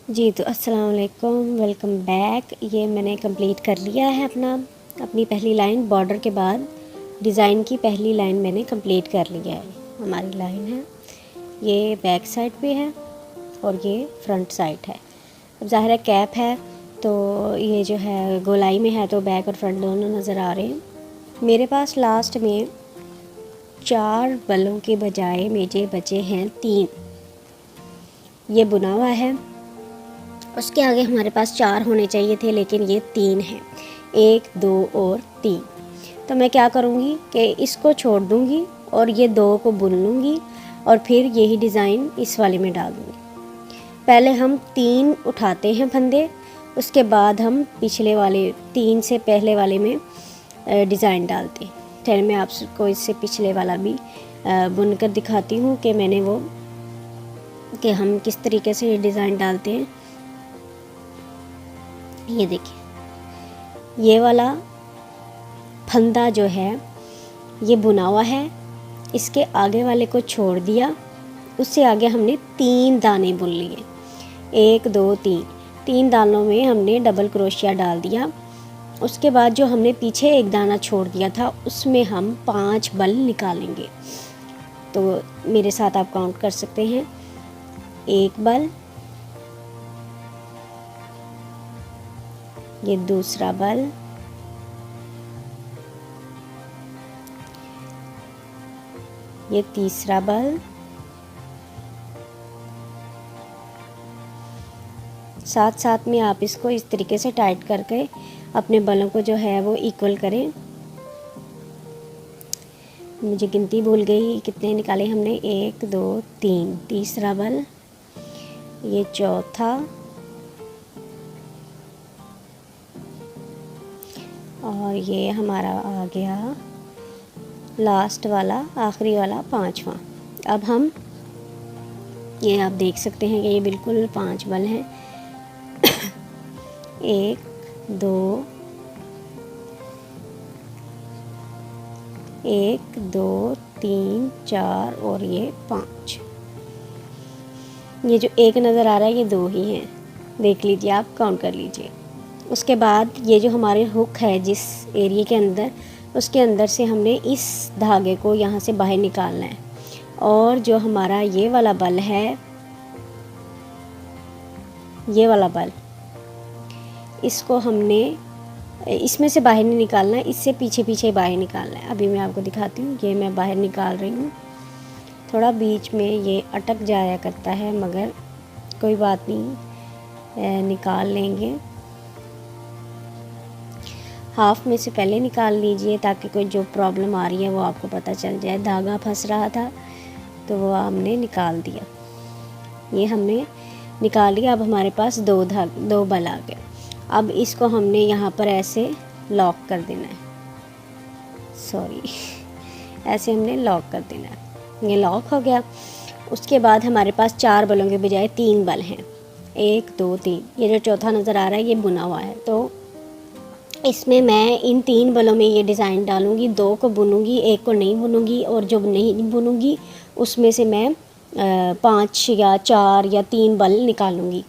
जी तो अस्सलाम वालेकुम, वेलकम बैक। ये मैंने कंप्लीट कर लिया है अपनी पहली लाइन बॉर्डर के बाद डिज़ाइन की पहली लाइन मैंने कंप्लीट कर लिया है। हमारी लाइन है, ये बैक साइड पे है और ये फ्रंट साइड है। अब ज़ाहिर है कैप है तो ये जो है गोलाई में है तो बैक और फ्रंट दोनों नज़र आ रहे हैं। मेरे पास लास्ट में 4 बलों के बजाय मेरे बचे हैं 3। ये बुना हुआ है, उसके आगे हमारे पास 4 होने चाहिए थे लेकिन ये 3 हैं, 1 2 और 3। तो मैं क्या करूँगी कि इसको छोड़ दूँगी और ये 2 को बुन लूँगी और फिर यही डिज़ाइन इस वाले में डाल दूँगी। पहले हम 3 उठाते हैं फंदे, उसके बाद हम पिछले वाले 3 से पहले वाले में डिज़ाइन डालते हैं। चलिए मैं आपको इससे पिछले वाला भी बुन कर दिखाती हूँ कि मैंने वो कि हम किस तरीके से डिज़ाइन डालते हैं। ये देखिए, ये वाला फंदा जो है ये बुना हुआ है, इसके आगे वाले को छोड़ दिया, उससे आगे हमने 3 दाने बुन लिए, 1 2 3 दानों में हमने डबल क्रोशिया डाल दिया। उसके बाद जो हमने पीछे एक दाना छोड़ दिया था उसमें हम 5 बल निकालेंगे। तो मेरे साथ आप काउंट कर सकते हैं, 1 बल, ये दूसरा बल, ये तीसरा बल, साथ साथ में आप इसको इस तरीके से टाइट करके अपने बलों को जो है वो इक्वल करें। मुझे गिनती भूल गई कितने निकाले हमने, 1 2 3, तीसरा बल, ये चौथा और ये हमारा आ गया लास्ट वाला, आखिरी वाला 5वां। अब हम ये आप देख सकते हैं कि ये बिल्कुल 5 बल हैं। 1 2 1 2 3 4 और ये 5। ये जो एक नज़र आ रहा है ये 2 ही हैं, देख लीजिए, आप काउंट कर लीजिए। उसके बाद ये जो हमारे हुक है जिस एरिया के अंदर, उसके अंदर से हमने इस धागे को यहाँ से बाहर निकालना है और जो हमारा ये वाला बल है, ये वाला बल, इसको हमने इसमें से बाहर नहीं निकालना है, इससे पीछे पीछे बाहर निकालना है। अभी मैं आपको दिखाती हूँ, ये मैं बाहर निकाल रही हूँ। थोड़ा बीच में ये अटक जाया करता है मगर कोई बात नहीं, निकाल लेंगे। हाफ में से पहले निकाल लीजिए ताकि कोई जो प्रॉब्लम आ रही है वो आपको पता चल जाए। धागा फंस रहा था तो वो हमने निकाल दिया, ये हमने निकाल लिया। अब हमारे पास 2 बल आ गए। अब इसको हमने यहाँ पर ऐसे लॉक कर देना है, सॉरी ऐसे हमने लॉक कर देना है। ये लॉक हो गया। उसके बाद हमारे पास 4 बलों के बजाय 3 बल हैं, 1 2 3। ये जो चौथा नज़र आ रहा है ये बुना हुआ है, तो इसमें मैं इन 3 बलों में ये डिज़ाइन डालूँगी, 2 को बुनूँगी, 1 को नहीं बुनूँगी और जो नहीं बुनूँगी उसमें से मैं 5 या 4 या 3 बल निकालूँगी।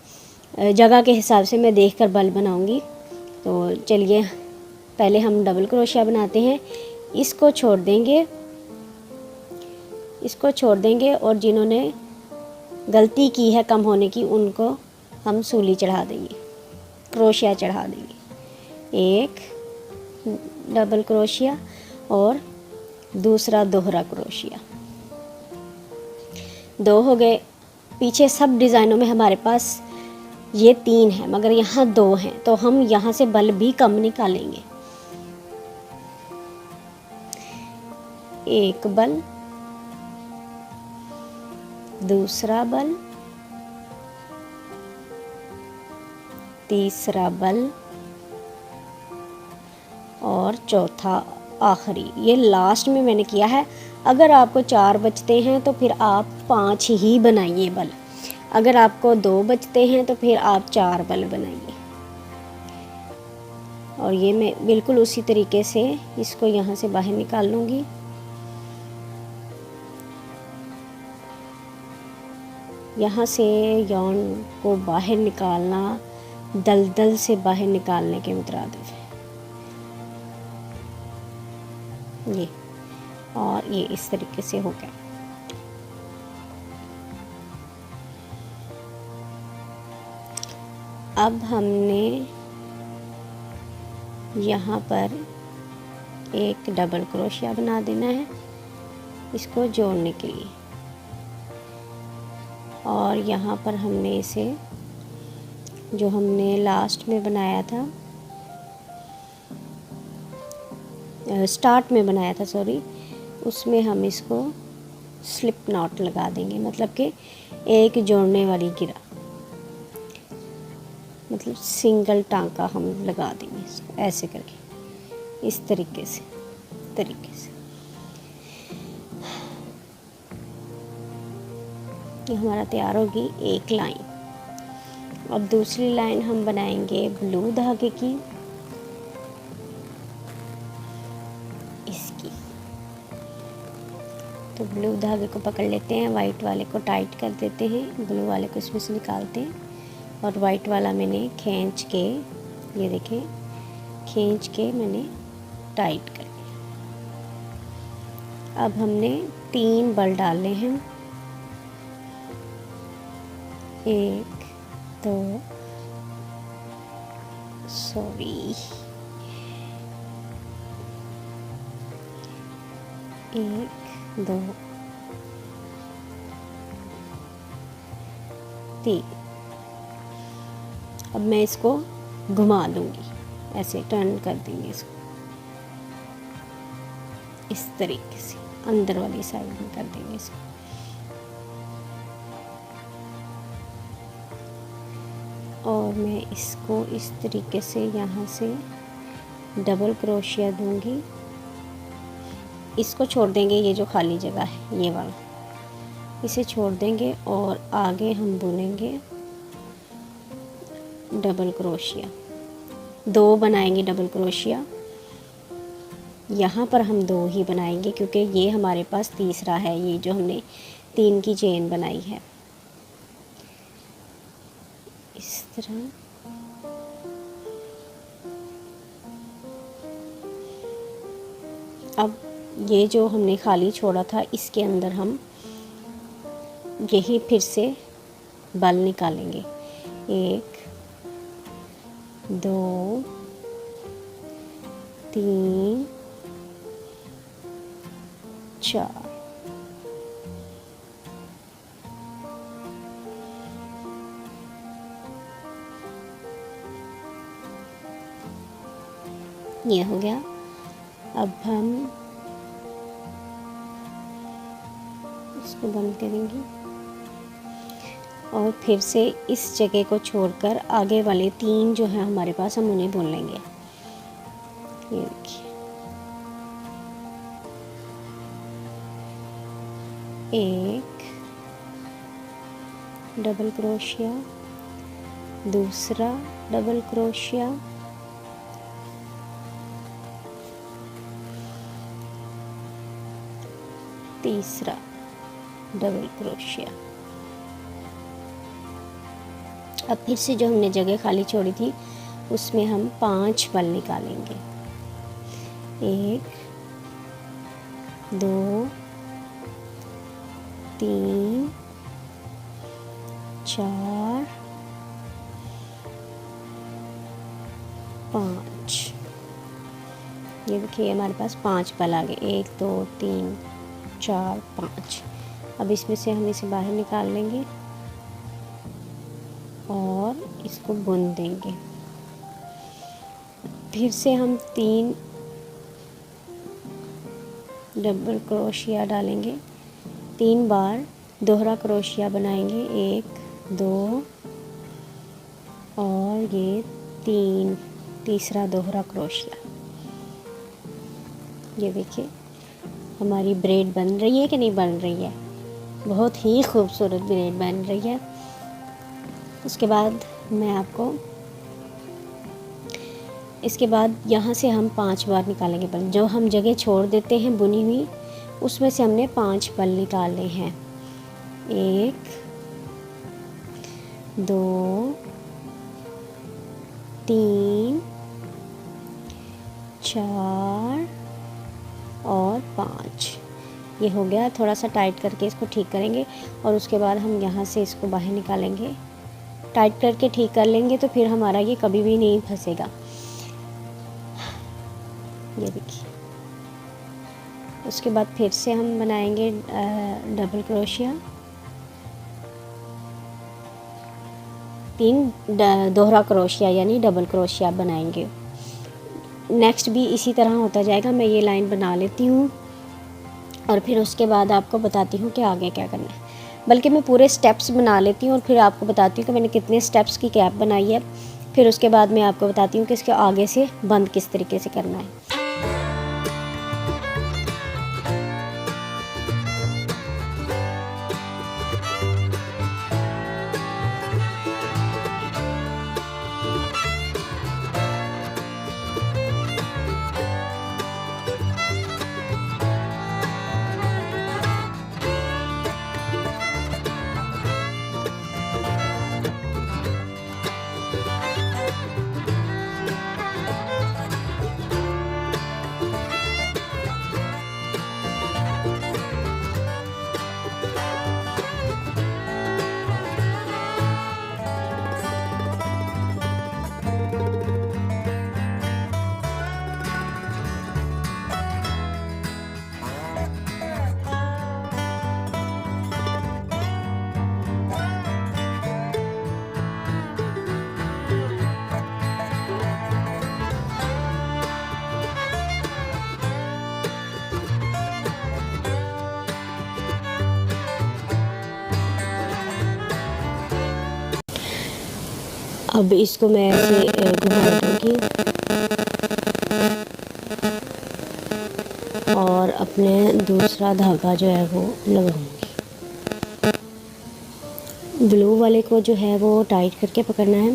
जगह के हिसाब से मैं देखकर बल बनाऊँगी। तो चलिए पहले हम डबल क्रोशिया बनाते हैं। इसको छोड़ देंगे, इसको छोड़ देंगे और जिन्होंने गलती की है कम होने की उनको हम सूली चढ़ा देंगे, क्रोशिया चढ़ा देंगे। 1 डबल क्रोशिया और दूसरा दोहरा क्रोशिया, 2 हो गए। पीछे सब डिज़ाइनों में हमारे पास ये 3 है मगर यहाँ 2 हैं, तो हम यहाँ से बल भी कम निकालेंगे। 1 बल, दूसरा बल, तीसरा बल और चौथा आखिरी। ये लास्ट में मैंने किया है। अगर आपको 4 बचते हैं तो फिर आप 5 ही बनाइए बल, अगर आपको 2 बचते हैं तो फिर आप 4 बल बनाइए। और ये मैं बिल्कुल उसी तरीके से इसको यहाँ से बाहर निकाल लूँगी। यहाँ से यॉन को बाहर निकालना दलदल से बाहर निकालने के मुतरादिफ है ये, और ये इस तरीके से हो गया। अब हमने यहाँ पर एक डबल क्रोशिया बना देना है इसको जोड़ने के लिए, और यहाँ पर हमने इसे जो हमने लास्ट में बनाया था, स्टार्ट में बनाया था सॉरी, उसमें हम इसको स्लिप नॉट लगा देंगे, मतलब कि एक जोड़ने वाली गिरा, मतलब सिंगल टांका हम लगा देंगे इसको ऐसे करके, इस तरीके से ये हमारा तैयार होगी एक लाइन। अब दूसरी लाइन हम बनाएंगे ब्लू धागे की, इसकी। तो ब्लू धागे को पकड़ लेते हैं, वाइट वाले को टाइट कर देते हैं, ब्लू वाले को इसमें से निकालते हैं, और वाइट वाला मैंने खींच के, ये देखें, खींच के मैंने टाइट कर दिया। अब हमने 3 बल डालने हैं, 1 2 सॉरी 1 2 3। अब मैं इसको घुमा दूंगी, ऐसे टर्न कर देंगे इसको इस तरीके से, अंदर वाली साइड में कर देंगे इसको। और मैं इसको इस तरीके से यहाँ से डबल क्रोशिया दूंगी, इसको छोड़ देंगे, ये जो खाली जगह है ये वाला, इसे छोड़ देंगे, और आगे हम बुनेंगे डबल क्रोशिया, 2 बनाएंगे डबल क्रोशिया। यहाँ पर हम 2 ही बनाएंगे क्योंकि ये हमारे पास तीसरा है, ये जो हमने 3 की चेन बनाई है, इस तरह। अब ये जो हमने खाली छोड़ा था इसके अंदर हम यही फिर से बल निकालेंगे, 1 2 3 4। ये हो गया। अब हम इसको बंद करेंगे और फिर से इस जगह को छोड़कर आगे वाले 3 जो है हमारे पास, हम उन्हें बुन लेंगे। ये देखिए, 1 डबल क्रोशिया, दूसरा डबल क्रोशिया, तीसरा डबल क्रोशिया। अब फिर से जो हमने जगह खाली छोड़ी थी उसमें हम 5 बल निकालेंगे, 1 2 3 4 5। ये देखिए हमारे पास 5 बल आ गए, 1 2 3 4 5। अब इसमें से हम इसे बाहर निकाल लेंगे और इसको बुन देंगे। फिर से हम 3 डबल क्रोशिया डालेंगे, 3 बार दोहरा क्रोशिया बनाएंगे, 1 2 और ये 3, तीसरा दोहरा क्रोशिया। ये देखिए हमारी ब्रेड बन रही है कि नहीं बन रही है, बहुत ही खूबसूरत ब्रेड बन रही है। उसके बाद मैं आपको, इसके बाद यहाँ से हम 5 बार निकालेंगे बल, जो हम जगह छोड़ देते हैं बुनी हुई उसमें से हमने 5 बल निकालने हैं, 1 2 3 4 और 5। ये हो गया। थोड़ा सा टाइट करके इसको ठीक करेंगे और उसके बाद हम यहाँ से इसको बाहर निकालेंगे। टाइट करके ठीक कर लेंगे तो फिर हमारा ये कभी भी नहीं फंसेगा। ये देखिए। उसके बाद फिर से हम बनाएंगे डबल क्रोशिया, 3 दोहरा क्रोशिया यानी डबल क्रोशिया बनाएंगे। नेक्स्ट भी इसी तरह होता जाएगा। मैं ये लाइन बना लेती हूँ और फिर उसके बाद आपको बताती हूँ कि आगे क्या करना है। बल्कि मैं पूरे स्टेप्स बना लेती हूँ और फिर आपको बताती हूँ कि मैंने कितने स्टेप्स की कैप बनाई है। फिर उसके बाद मैं आपको बताती हूँ कि इसके आगे से बंद किस तरीके से करना है। अब इसको मैं ऐसे घुमा दूँगी और अपने दूसरा धागा जो है वो लगाऊंगी। ब्लू वाले को जो है वो टाइट करके पकड़ना है।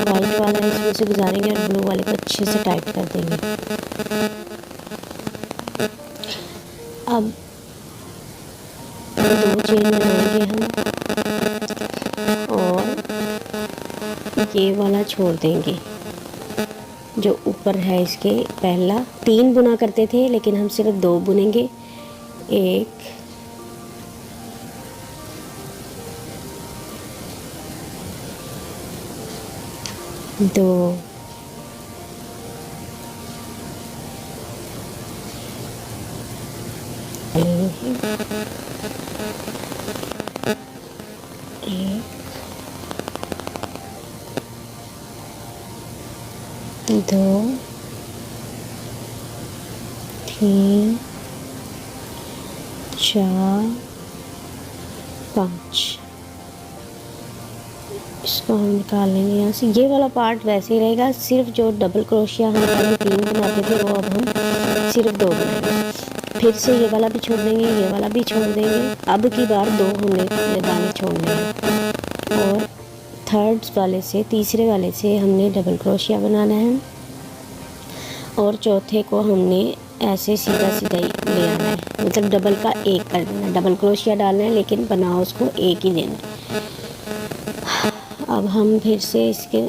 वाइट वाला इसमें से गुजारेंगे और ब्लू वाले को अच्छे से टाइट कर देंगे। अब 2 चेन बनाएंगे हम और ये वाला छोड़ देंगे जो ऊपर है इसके। पहला 3 बुना करते थे लेकिन हम सिर्फ 2 बुनेंगे। 1 2 2 3 4 5। इसको हम निकाल लेंगे यहाँ से। ये वाला पार्ट वैसे ही रहेगा, सिर्फ जो डबल क्रोशिया हम पहले 3 बनाते थे वो अब हम सिर्फ 2 बनाएंगे। फिर से ये वाला भी छोड़ देंगे, ये वाला भी छोड़ देंगे। अब की बार 2 हमने दाने छोड़ने हैं और थर्ड वाले से, तीसरे वाले से हमने डबल क्रोशिया बनाना है और चौथे को हमने ऐसे सीधा सीधा ही ले आना है, मतलब डबल का 1 कर देना। डबल क्रोशिया डालना है लेकिन बना उसको 1 ही देना है। अब हम फिर से इसके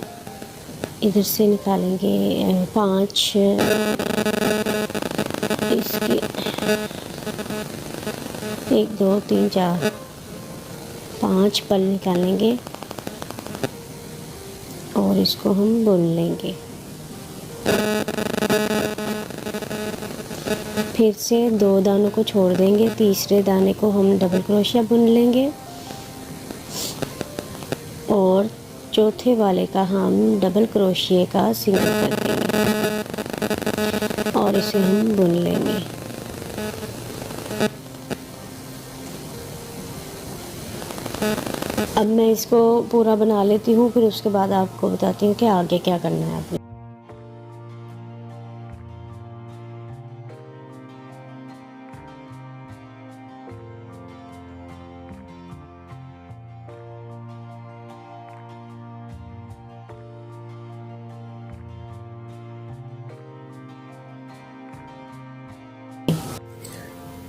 इधर से निकालेंगे 5 इसके 1 2 3 4 5 पल निकालेंगे और इसको हम बुन लेंगे। फिर से 2 दानों को छोड़ देंगे, तीसरे दाने को हम डबल क्रोशिया बुन लेंगे और चौथे वाले का हम डबल क्रोशिया का सिंगल कर देंगे और इसे हम बुन लेंगे। अब मैं इसको पूरा बना लेती हूँ, फिर उसके बाद आपको बताती हूँ कि आगे क्या करना है आपने।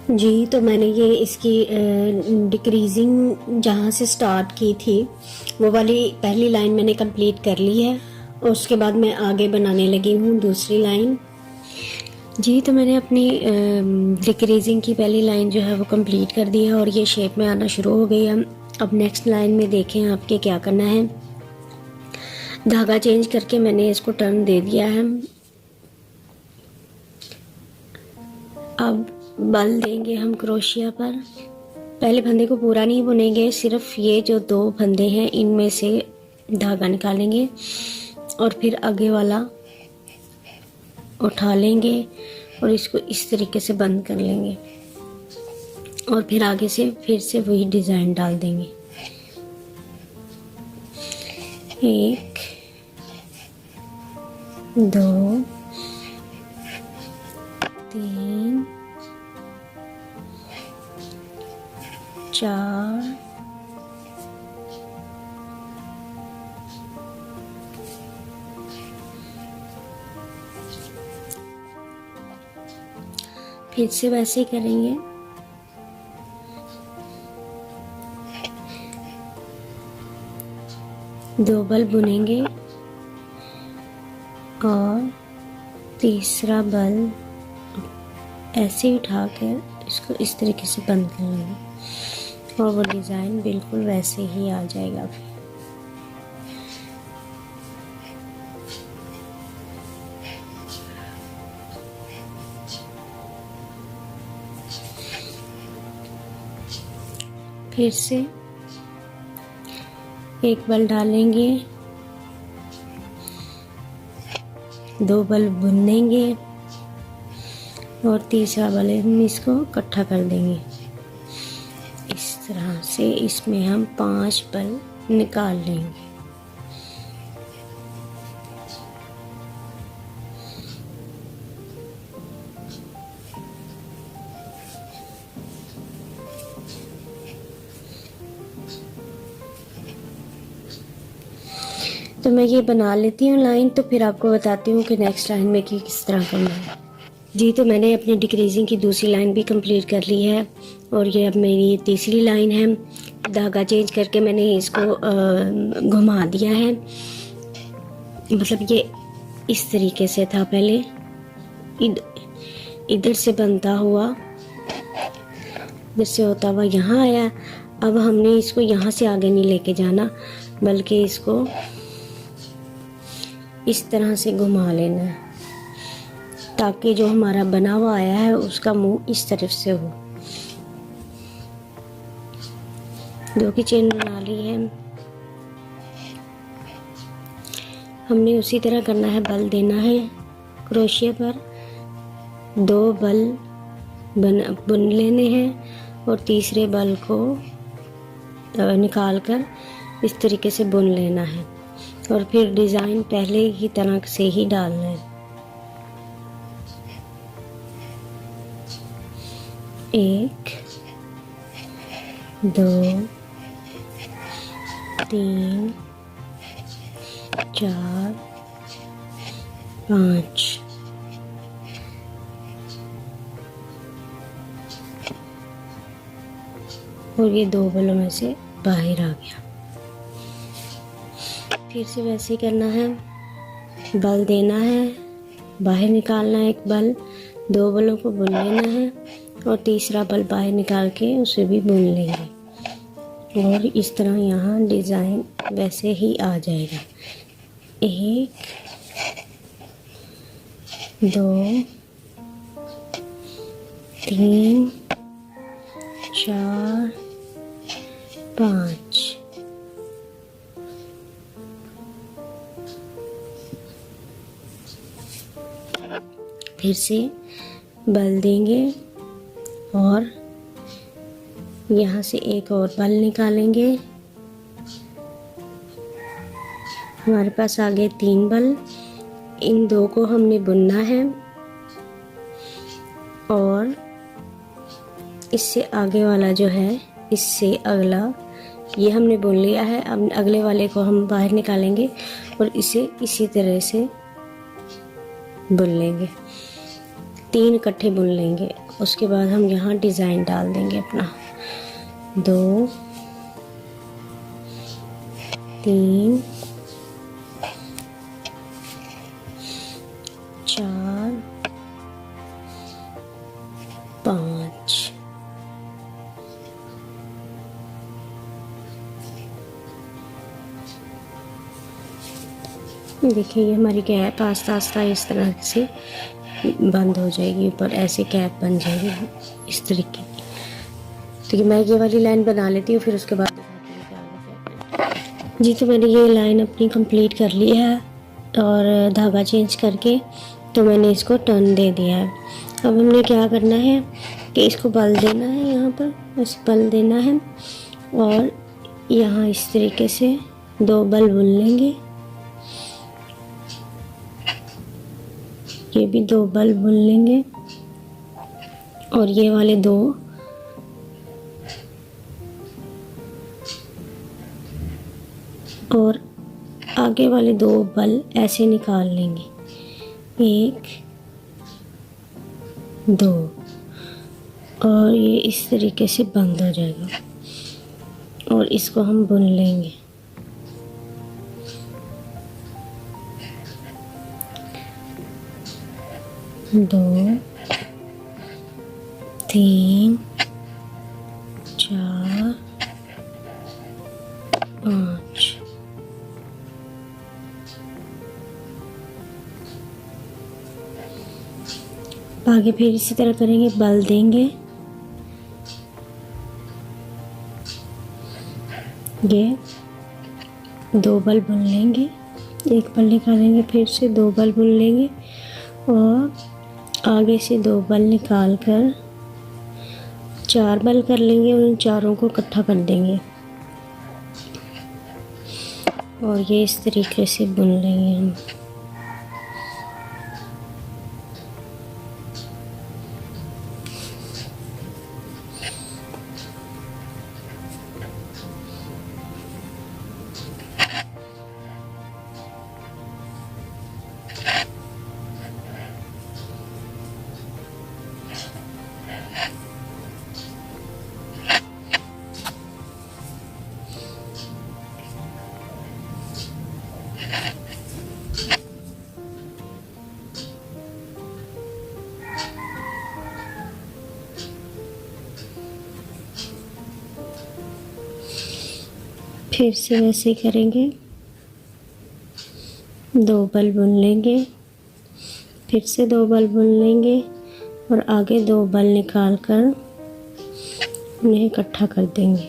जी, तो मैंने ये इसकी डिक्रीजिंग जहाँ से स्टार्ट की थी वो वाली पहली लाइन मैंने कंप्लीट कर ली है और उसके बाद मैं आगे बनाने लगी हूँ दूसरी लाइन। जी, तो मैंने अपनी डिक्रीजिंग की पहली लाइन जो है वो कंप्लीट कर दी है और ये शेप में आना शुरू हो गई है। अब नेक्स्ट लाइन में देखें आपके क्या करना है। धागा चेंज करके मैंने इसको टर्न दे दिया है। अब बल देंगे हम क्रोशिया पर। पहले फंदे को पूरा नहीं बुनेंगे, सिर्फ ये जो 2 फंदे हैं इनमें से धागा निकालेंगे और फिर आगे वाला उठा लेंगे और इसको इस तरीके से बंद कर लेंगे और फिर आगे से फिर से वही डिज़ाइन डाल देंगे। 1 2 3 4 फिर से वैसे ही करेंगे। 2 बल बुनेंगे और तीसरा बल ऐसे ही उठाकर इसको इस तरीके से बंद कर लेंगे और वो डिज़ाइन बिल्कुल वैसे ही आ जाएगा। फिर से एक बल डालेंगे, 2 बल बुनेंगे और तीसरा बल हम इसको इकट्ठा कर देंगे। इस तरह से इसमें हम 5 बल निकाल लेंगे। तो मैं ये बना लेती हूँ लाइन, तो फिर आपको बताती हूँ कि नेक्स्ट लाइन में किस तरह करना है। जी, तो मैंने अपनी डिक्रीजिंग की दूसरी लाइन भी कंप्लीट कर ली है और ये अब मेरी तीसरी लाइन है। धागा चेंज करके मैंने इसको घुमा दिया है। मतलब ये इस तरीके से था पहले, इधर से बनता हुआ, इधर से होता हुआ यहाँ आया। अब हमने इसको यहाँ से आगे नहीं लेके जाना, बल्कि इसको इस तरह से घुमा लेना है ताकि जो हमारा बना हुआ आया है उसका मुंह इस तरफ से हो। 2 की चेन बना ली है। हमने उसी तरह करना है, बल देना है क्रोशिया पर, 2 बल बुन लेने हैं और तीसरे बल को निकाल कर इस तरीके से बुन लेना है और फिर डिज़ाइन पहले की तरह से ही डालना है। 1 2 3 4 5 और ये 2 बलों में से बाहर आ गया। फिर से वैसे ही करना है, बल देना है, बाहर निकालना है एक बल, 2 बलों को बुन लेना है और तीसरा बल बाहर निकाल के उसे भी बुन लेंगे और इस तरह यहाँ डिज़ाइन वैसे ही आ जाएगा। 1 2 3 4 5 फिर से बल देंगे और यहाँ से एक और बल निकालेंगे। हमारे पास आ गए 3 बल। इन 2 को हमने बुनना है और इससे आगे वाला जो है, इससे अगला ये हमने बुन लिया है। अब अगले वाले को हम बाहर निकालेंगे और इसे इसी तरह से बुन लेंगे, 3 इकट्ठे बुन लेंगे। उसके बाद हम यहाँ डिज़ाइन डाल देंगे अपना। 2 3 4 5। देखिए ये हमारी कैप आस्ता आस्ता इस तरह से बंद हो जाएगी, ऊपर ऐसे कैप बन जाएगी इस तरीके की। तो मैं ये वाली लाइन बना लेती हूँ, फिर उसके बाद दिखाती हूँ कि आगे क्या करना है। जी तो मैंने ये लाइन अपनी कंप्लीट कर ली है और धागा चेंज करके तो मैंने इसको टर्न दे दिया है। अब हमने क्या करना है कि इसको बल देना है, यहाँ पर ऐसे बल देना है और यहाँ इस तरीके से 2 बल बुन लेंगे। ये भी 2 बल बुन लेंगे और ये वाले 2 और आगे वाले 2 बल ऐसे निकाल लेंगे, 1 2 और ये इस तरीके से बंद हो जाएगा और इसको हम बुन लेंगे। दो 3 4 5। आगे फिर इसी तरह करेंगे, बल देंगे, ये 2 बल बुन लेंगे, 1 बल निकालेंगे, फिर से 2 बल बुन लेंगे और आगे से 2 बल निकाल कर 4 बल कर लेंगे और उन चारों को इकट्ठा कर देंगे और ये इस तरीके से बुन लेंगे हम। फिर से वैसे ही करेंगे, 2 बल बुन लेंगे, फिर से 2 बल बुन लेंगे और आगे 2 बल निकाल कर उन्हें इकट्ठा कर देंगे।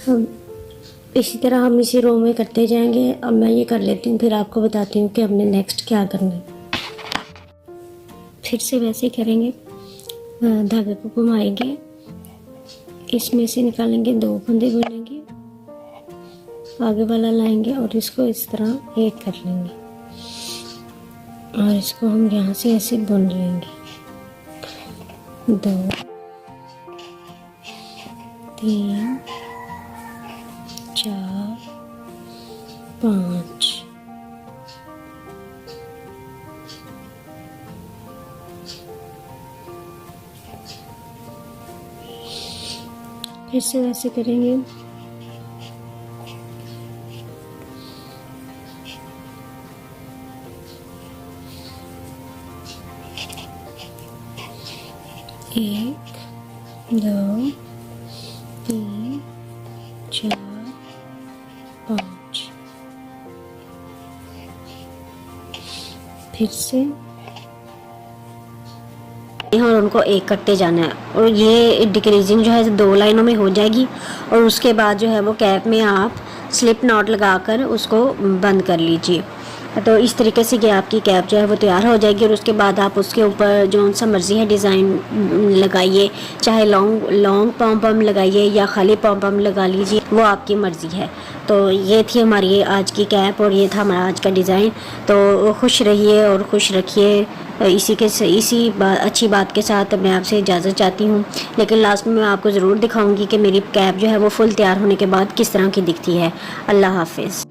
अब इसी तरह हम इसी रो में करते जाएंगे। अब मैं ये कर लेती हूँ, फिर आपको बताती हूँ कि हमने नेक्स्ट क्या करना है। फिर से वैसे ही करेंगे, धागे को घुमाएंगे, इसमें से निकालेंगे, 2 फंदे बुनेंगे, आगे वाला लाएंगे और इसको इस तरह एक कर लेंगे और इसको हम यहाँ से ऐसे बुन लेंगे। 2 3 4 5। फिर से वैसे करेंगे, एक 2 3 4 5। फिर से और उनको एक करते जाना है और ये डिक्रीजिंग जो है 2 लाइनों में हो जाएगी और उसके बाद जो है वो कैप में आप स्लिप नॉट लगाकर उसको बंद कर लीजिए। तो इस तरीके से कि आपकी कैप जो है वो तैयार हो जाएगी और उसके बाद आप उसके ऊपर जो सा मर्ज़ी है डिज़ाइन लगाइए, चाहे लॉन्ग पॉम पम लगाइए या खाली पॉम पम लगा लीजिए, वो आपकी मर्ज़ी है। तो ये थी हमारी आज की कैप और ये था हमारा आज का डिज़ाइन। तो खुश रहिए और खुश रखिए। इसी अच्छी बात के साथ मैं आपसे इजाज़त चाहती हूँ, लेकिन लास्ट में मैं आपको ज़रूर दिखाऊँगी कि मेरी कैप जो है वो फुल तैयार होने के बाद किस तरह की दिखती है। अल्लाह हाफिज़।